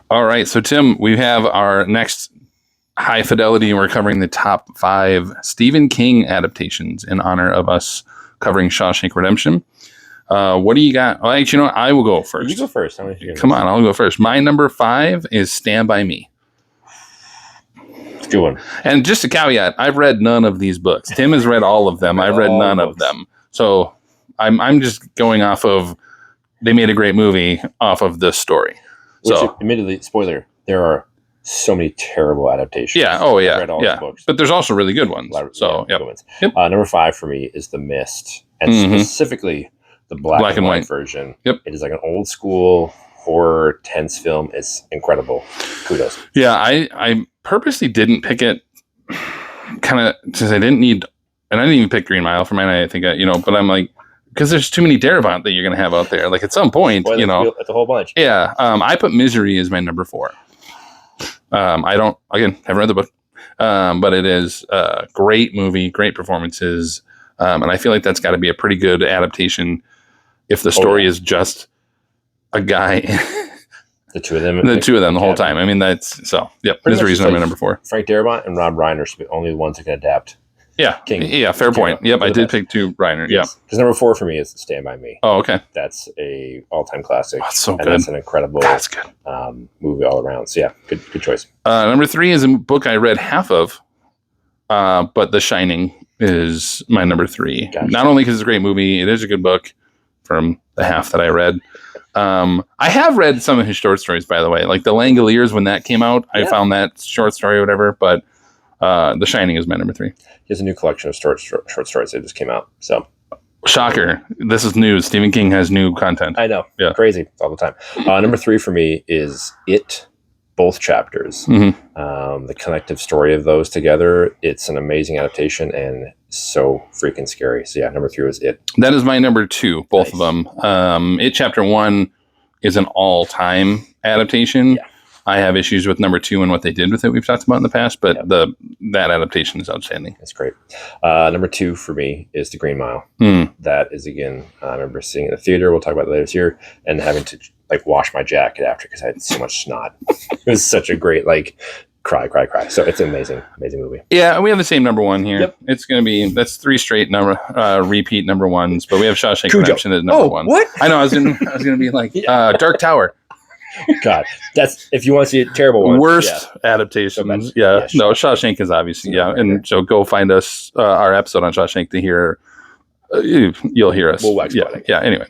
All right. So, Tim, we have our next high fidelity, and we're covering the top 5 Stephen King adaptations in honor of us covering Shawshank Redemption. What do you got? Well, actually, you know what? I will go first. You go first. Come on, I'll go first. My number 5 is Stand By Me. It's a good one. And just a caveat, I've read none of these books. Tim has read all of them. I've read none of them. So I'm just going off of, they made a great movie off of this story. Which, So, admittedly, spoiler, there are so many terrible adaptations. yeah. Oh, yeah. I've read all the books. But there's also really good ones. So, good ones. Yep. Number 5 for me is The Mist, and specifically the black and white version. Yep. It is like an old school horror tense film. It's incredible. Kudos. Yeah, I purposely didn't pick it, kind of, since I didn't need, and I didn't even pick Green Mile for mine. I think but I'm like, because there's too many Darabont that you're going to have out there. Like at some point, it's a whole bunch. Yeah. I put Misery as my number 4. I don't, again, haven't read the book, but it is a great movie, great performances. And I feel like that's got to be a pretty good adaptation if the story is just a guy. The two of them the whole time. I mean, Misery is my number 4. Frank Darabont and Rob Reiner should be the only ones who can adapt. Yeah. King. Yeah, fair point. Yep, I did pick 2 Reiner. Yes. Yeah. Because number 4 for me is Stand By Me. Oh, okay. That's a all-time classic. That's so and good. That's an incredible movie all around. So yeah, good choice. Number 3 is a book I read half of, but The Shining is my number 3. Gotcha. Not only because it's a great movie, it is a good book from the half that I read. I have read some of his short stories, by the way, like The Langoliers when that came out. I found that short story or whatever, but The Shining is my number 3. He has a new collection of short stories that just came out. So, shocker! This is news. Stephen King has new content. I know, yeah, crazy all the time. Number 3 for me is It, both chapters. The collective story of those together. It's an amazing adaptation and so freaking scary. So yeah, number 3 was It. That is my number 2. Both of them. It Chapter 1 is an all-time adaptation. Yeah. I have issues with number 2 and what they did with it. We've talked about in the past, but that adaptation is outstanding. It's great. Number 2 for me is The Green Mile. That is, again, I remember seeing it in the theater. We'll talk about it later this year, and having to wash my jacket after because I had so much snot. It was such a great cry. So it's an amazing movie. Yeah, we have the same number 1 here. Yep. It's going to be, that's 3 straight repeat number 1s, but we have Shawshank Redemption as number 1. What? I know. I was going to be like Dark Tower. God, that's if you want to see a terrible one. Worst adaptations. Yeah. No, Shawshank is obviously, and so go find us our episode on Shawshank to hear. You'll hear us. We'll wax yeah. Anyway.